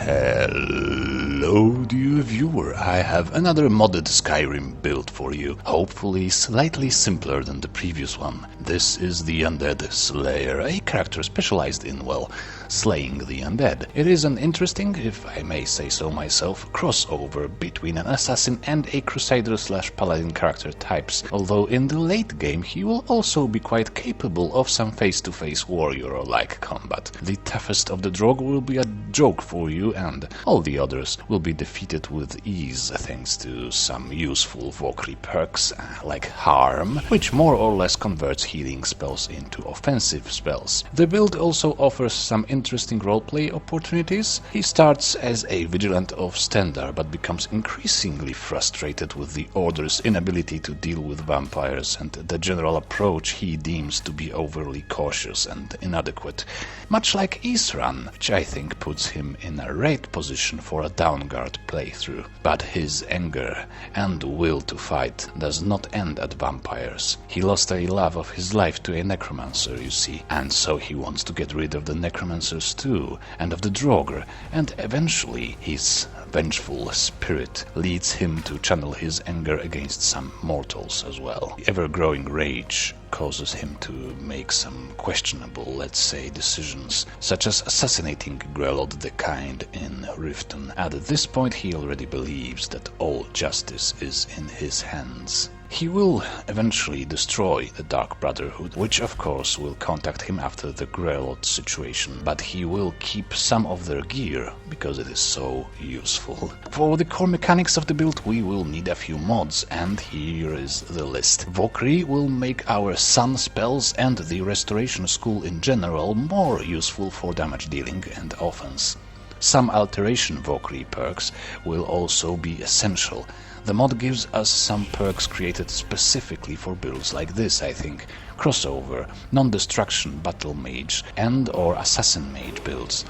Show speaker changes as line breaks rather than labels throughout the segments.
Hello dear viewer, I have another modded Skyrim build for you, hopefully slightly simpler than the previous one. This is the Undead Slayer, a character specialized in, well, slaying the undead. It is an interesting, if I may say so myself, crossover between an assassin and a crusader/paladin character types, although in the late game he will also be quite capable of some face-to-face warrior-like combat. The toughest of the Drog will be a joke for you, and all the others will be defeated with ease thanks to some useful Vokrii perks like Harm, which more or less converts healing spells into offensive spells. The build also offers some interesting roleplay opportunities. He starts as a vigilant of Stendarr but becomes increasingly frustrated with the Order's inability to deal with vampires and the general approach he deems to be overly cautious and inadequate, much like Isran, which I think puts him in a right position for a downguard playthrough. But his anger and will to fight does not end at vampires. He lost a love of his life to a necromancer, you see, and so he wants to get rid of the necromancers too, and of the Draugr, and eventually his vengeful spirit leads him to channel his anger against some mortals as well. The ever-growing rage causes him to make some questionable, let's say, decisions, such as assassinating Grelod the Kind in Riften. At this point he already believes that all justice is in his hands. He will eventually destroy the Dark Brotherhood, which of course will contact him after the Grelod situation, but he will keep some of their gear because it is so useful. For the core mechanics of the build we will need a few mods, and here is the list. Vokrii will make our sun spells and the restoration school in general more useful for damage dealing and offense. Some alteration Vokrii perks will also be essential. The mod gives us some perks created specifically for builds like this, I think. Crossover, non-destruction battle mage and or assassin mage builds.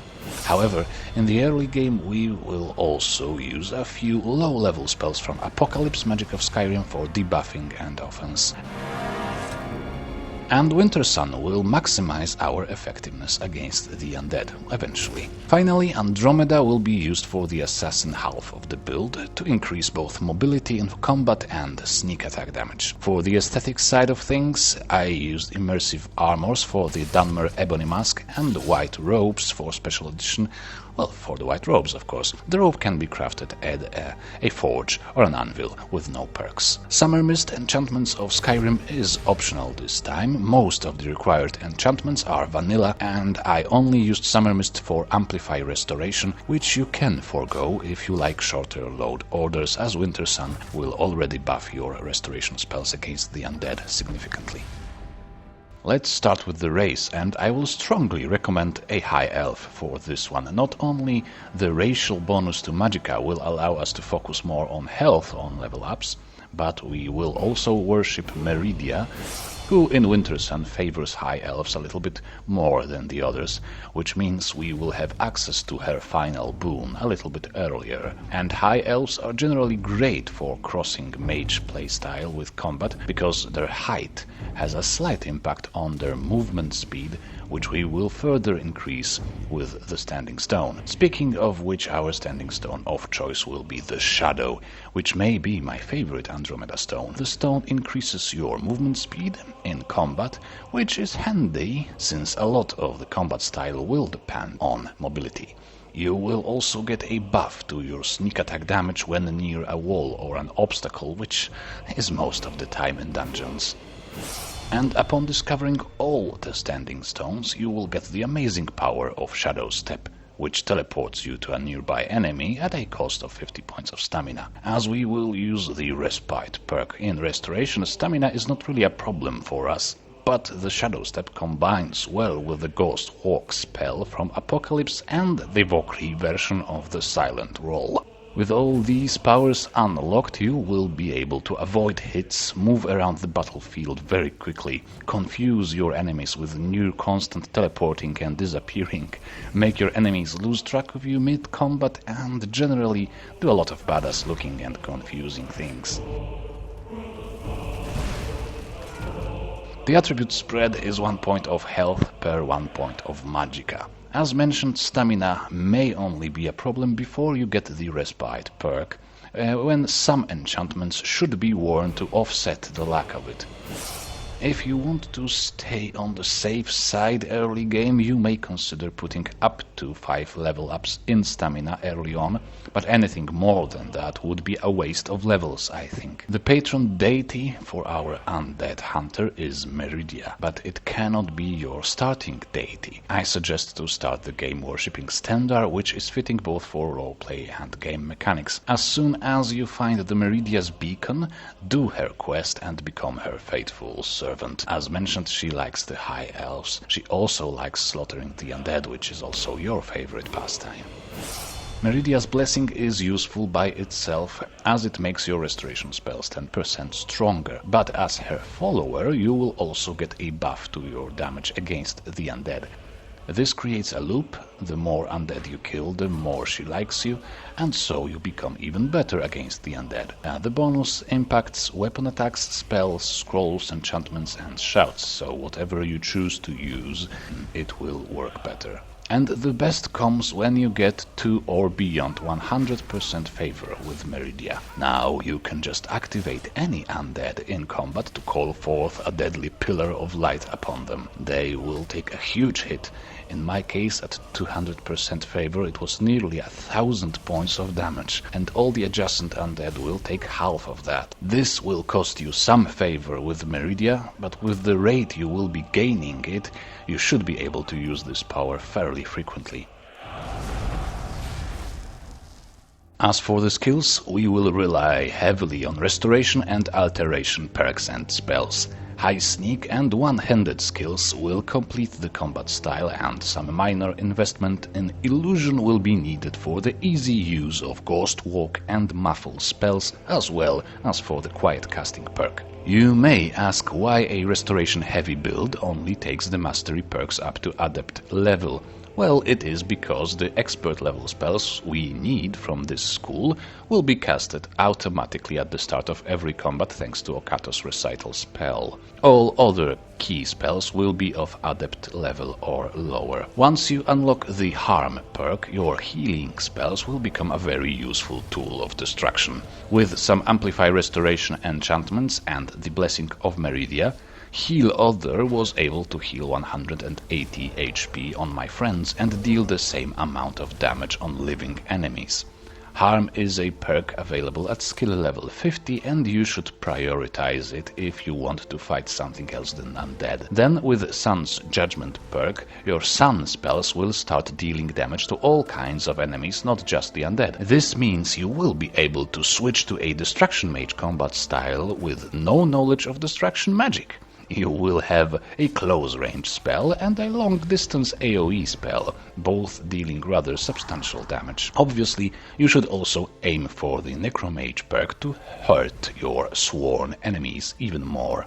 However, in the early game we will also use a few low-level spells from Apocalypse Magic of Skyrim for debuffing and offense. And Wintersun will maximize our effectiveness against the undead, eventually. Finally, Andromeda will be used for the assassin half of the build to increase both mobility in combat and sneak attack damage. For the aesthetic side of things, I used Immersive Armors for the Dunmer Ebony Mask and White Robes for Special Edition. Well, for the white robes, of course. The robe can be crafted at a forge or an anvil with no perks. Summermyst enchantments of Skyrim is optional this time. Most of the required enchantments are vanilla, and I only used Summermyst for Amplify Restoration, which you can forego if you like shorter load orders, as Wintersun will already buff your restoration spells against the undead significantly. Let's start with the race, and I will strongly recommend a High Elf for this one. Not only the racial bonus to Magicka will allow us to focus more on health on level ups, but we will also worship Meridia, who in Wintersun favors High Elves a little bit more than the others, which means we will have access to her final boon a little bit earlier. And High Elves are generally great for crossing Mage playstyle with combat, because their height has a slight impact on their movement speed, which we will further increase with the Standing Stone. Speaking of which, our Standing Stone of choice will be the Shadow, which may be my favorite Andromeda stone. The stone increases your movement speed in combat, which is handy since a lot of the combat style will depend on mobility. You will also get a buff to your sneak attack damage when near a wall or an obstacle, which is most of the time in dungeons. And upon discovering all the Standing Stones, you will get the amazing power of Shadow Step, which teleports you to a nearby enemy at a cost of 50 points of stamina. As we will use the Respite perk in Restoration, stamina is not really a problem for us, but the Shadow Step combines well with the Ghost Walk spell from Apocalypse and the Vokrii version of the Silent Roll. With all these powers unlocked, you will be able to avoid hits, move around the battlefield very quickly, confuse your enemies with near constant teleporting and disappearing, make your enemies lose track of you mid-combat, and generally do a lot of badass looking and confusing things. The attribute spread is 1 point of health per 1 point of magicka. As mentioned, stamina may only be a problem before you get the respite perk, when some enchantments should be worn to offset the lack of it. If you want to stay on the safe side early game, you may consider putting up to 5 level ups in stamina early on, but anything more than that would be a waste of levels, I think. The patron deity for our undead hunter is Meridia, but it cannot be your starting deity. I suggest to start the game worshipping Stendarr, which is fitting both for roleplay and game mechanics. As soon as you find the Meridia's beacon, do her quest and become her faithful servant. As mentioned, she likes the high elves. She also likes slaughtering the undead, which is also your favorite pastime. Meridia's blessing is useful by itself, as it makes your restoration spells 10% stronger, but as her follower you will also get a buff to your damage against the undead. This creates a loop: the more undead you kill, the more she likes you, and so you become even better against the undead. The bonus impacts weapon attacks, spells, scrolls, enchantments and shouts, so whatever you choose to use, it will work better. And the best comes when you get to or beyond 100% favor with Meridia. Now you can just activate any undead in combat to call forth a deadly pillar of light upon them. They will take a huge hit. In my case, at 200% favor, it was nearly 1,000 points of damage, and all the adjacent undead will take half of that. This will cost you some favor with Meridia, but with the rate you will be gaining it, you should be able to use this power fairly frequently. As for the skills, we will rely heavily on restoration and alteration perks and spells. High sneak and one-handed skills will complete the combat style, and some minor investment in illusion will be needed for the easy use of ghost walk and muffle spells, as well as for the quiet casting perk. You may ask why a restoration heavy build only takes the mastery perks up to adept level. Well, it is because the expert level spells we need from this school will be casted automatically at the start of every combat thanks to Okato's recital spell. All other key spells will be of adept level or lower. Once you unlock the harm perk, your healing spells will become a very useful tool of destruction. With some amplify restoration enchantments and the blessing of Meridia, Heal Other was able to heal 180 HP on my friends and deal the same amount of damage on living enemies. Harm is a perk available at skill level 50, and you should prioritize it if you want to fight something else than undead. Then with Sun's Judgment perk, your Sun spells will start dealing damage to all kinds of enemies, not just the undead. This means you will be able to switch to a Destruction Mage combat style with no knowledge of destruction magic. You will have a close-range spell and a long-distance AoE spell, both dealing rather substantial damage. Obviously, you should also aim for the Necromage perk to hurt your sworn enemies even more.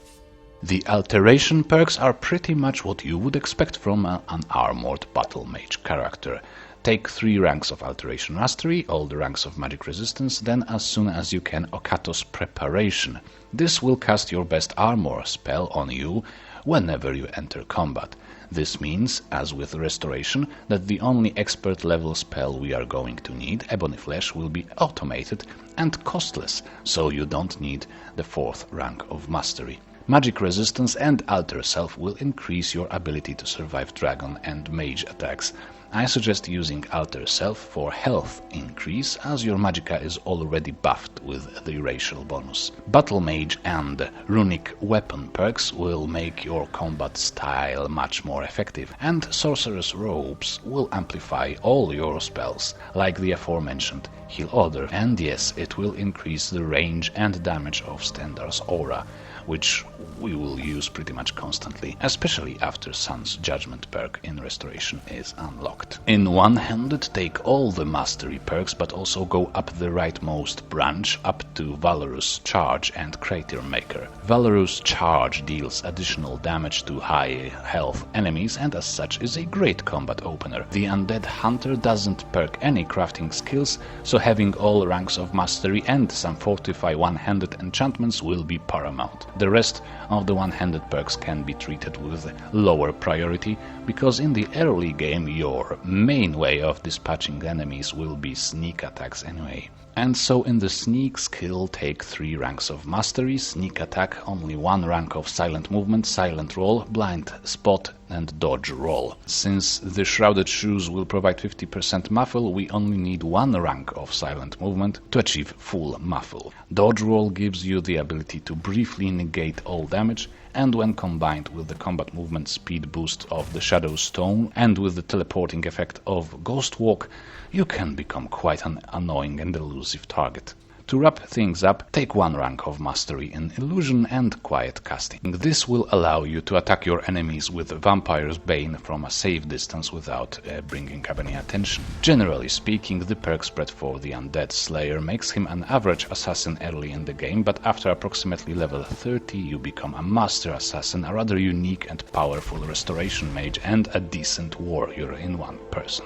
The alteration perks are pretty much what you would expect from an armored battle mage character. Take 3 ranks of Alteration Mastery, all the ranks of Magic Resistance, then as soon as you can Okato's Preparation. This will cast your best armor spell on you whenever you enter combat. This means, as with Restoration, that the only expert level spell we are going to need, Ebony Flesh, will be automated and costless, so you don't need the 4th rank of Mastery. Magic Resistance and Alter Self will increase your ability to survive Dragon and Mage attacks. I suggest using Alter Self for health increase, as your magicka is already buffed with the racial bonus. Battle Mage and Runic Weapon perks will make your combat style much more effective, and Sorcerer's Robes will amplify all your spells, like the aforementioned Heal Other, and yes, it will increase the range and damage of Stendarr's aura, which we will use pretty much constantly, especially after Sun's Judgment perk in Restoration is unlocked. In one-handed, take all the mastery perks, but also go up the rightmost branch up to Valorous Charge and Crater Maker. Valorous Charge deals additional damage to high health enemies and as such is a great combat opener. The Undead Hunter doesn't perk any crafting skills, so having all ranks of mastery and some fortify one-handed enchantments will be paramount. The rest of the one-handed perks can be treated with lower priority, because in the early game your main way of dispatching enemies will be sneak attacks anyway. And so in the sneak skill take 3 ranks of mastery, sneak attack only 1 rank of silent movement, silent roll, blind spot and dodge roll. Since the Shrouded Shoes will provide 50% muffle, we only need 1 rank of silent movement to achieve full muffle. Dodge roll gives you the ability to briefly negate all damage, and when combined with the combat movement speed boost of the Shadow Stone and with the teleporting effect of Ghost Walk, you can become quite an annoying and elusive target. To wrap things up, take 1 rank of mastery in illusion and quiet casting. This will allow you to attack your enemies with Vampire's Bane from a safe distance without bringing up any attention. Generally speaking, the perk spread for the Undead Slayer makes him an average assassin early in the game, but after approximately level 30 you become a master assassin, a rather unique and powerful restoration mage and a decent warrior in one person.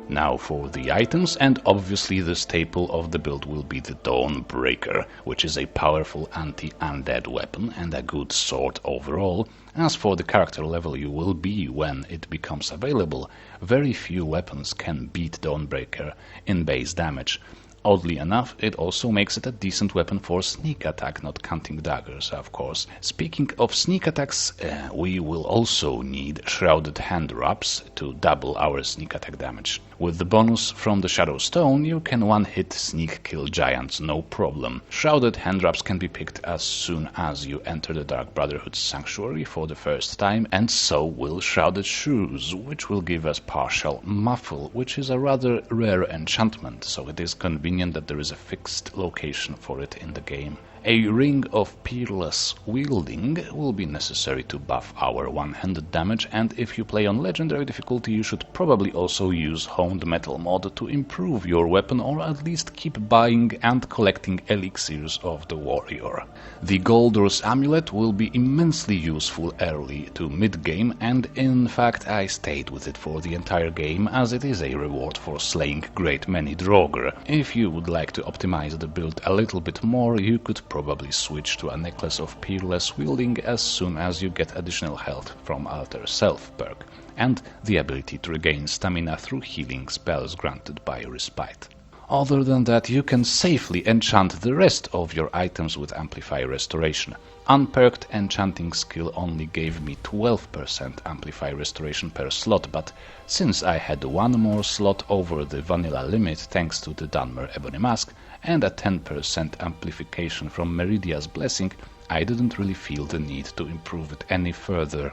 Now for the items, and obviously the staple of the build will be the Dawnbreaker, which is a powerful anti-undead weapon and a good sword overall. As for the character level you will be when it becomes available, very few weapons can beat Dawnbreaker in base damage. Oddly enough, it also makes it a decent weapon for sneak attack, not counting daggers, of course. Speaking of sneak attacks, we will also need Shrouded Hand Wraps to double our sneak attack damage. With the bonus from the Shadow Stone, you can one-hit sneak kill giants, no problem. Shrouded Hand Wraps can be picked as soon as you enter the Dark Brotherhood's Sanctuary for the first time, and so will Shrouded Shoes, which will give us partial muffle, which is a rather rare enchantment, so it is convenient that there is a fixed location for it in the game. A Ring of Peerless Wielding will be necessary to buff our one-handed damage, and if you play on Legendary difficulty you should probably also use Honed Metal mod to improve your weapon, or at least keep buying and collecting elixirs of the warrior. The Goldor's Amulet will be immensely useful early to mid-game, and in fact I stayed with it for the entire game, as it is a reward for slaying great many Draugr. If you would like to optimize the build a little bit more, you could probably switch to a Necklace of Peerless Wielding as soon as you get additional health from Alter Self perk, and the ability to regain stamina through healing spells granted by Respite. Other than that, you can safely enchant the rest of your items with Amplify Restoration. Unperked enchanting skill only gave me 12% Amplify Restoration per slot, but since I had 1 more slot over the vanilla limit thanks to the Dunmer Ebony Mask and a 10% amplification from Meridia's Blessing, I didn't really feel the need to improve it any further.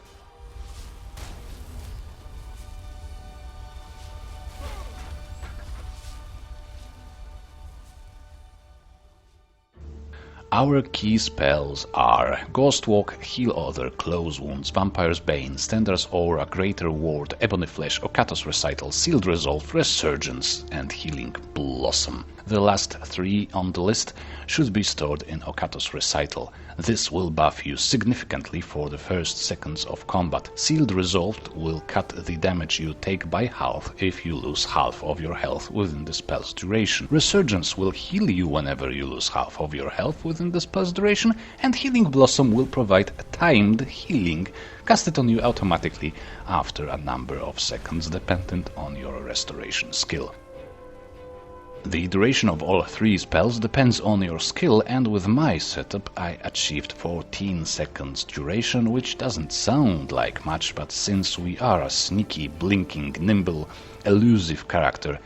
Our key spells are Ghost Walk, Heal Other, Close Wounds, Vampire's Bane, Stendar's Aura, Greater Ward, Ebony Flesh, Okato's Recital, Sealed Resolve, Resurgence, and Healing Blossom. The last 3 on the list should be stored in Okato's Recital. This will buff you significantly for the first seconds of combat. Sealed Resolved will cut the damage you take by half if you lose half of your health within the spell's duration. Resurgence will heal you whenever you lose half of your health within the spell's duration, and Healing Blossom will provide a timed healing casted on you automatically after a number of seconds dependent on your restoration skill. The duration of all 3 spells depends on your skill, and with my setup I achieved 14 seconds duration, which doesn't sound like much, but since we are a sneaky, blinking, nimble, elusive character,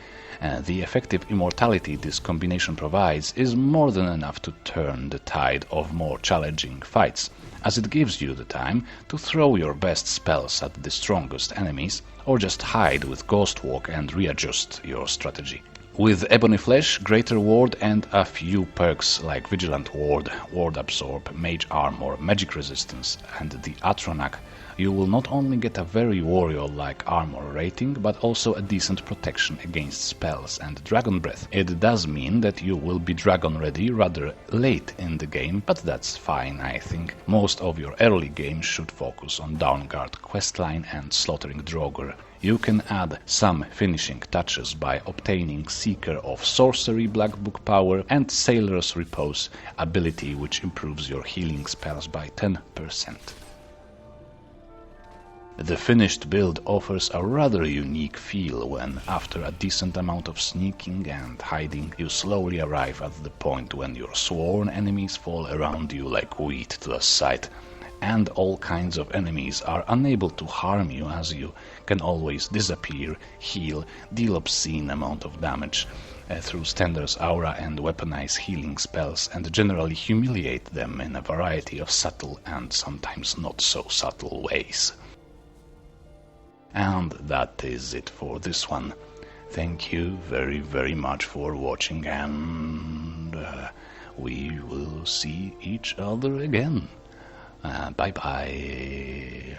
the effective immortality this combination provides is more than enough to turn the tide of more challenging fights, as it gives you the time to throw your best spells at the strongest enemies, or just hide with Ghost Walk and readjust your strategy. With Ebony Flesh, Greater Ward, and a few perks like Vigilant Ward, Ward Absorb, Mage Armor, Magic Resistance, and the Atronach you will not only get a very warrior-like armor rating, but also a decent protection against spells and dragon breath. It does mean that you will be dragon ready rather late in the game, but that's fine, I think. Most of your early game should focus on Downguard questline and slaughtering Draugr. You can add some finishing touches by obtaining Seeker of Sorcery Black Book power and Sailor's Repose ability, which improves your healing spells by 10%. The finished build offers a rather unique feel when, after a decent amount of sneaking and hiding, you slowly arrive at the point when your sworn enemies fall around you like wheat to the sight, and all kinds of enemies are unable to harm you as you can always disappear, heal, deal obscene amount of damage through Stendarr's aura and weaponize healing spells, and generally humiliate them in a variety of subtle and sometimes not so subtle ways. And that is it for this one. Thank you very, very much for watching, and we will see each other again. Bye bye.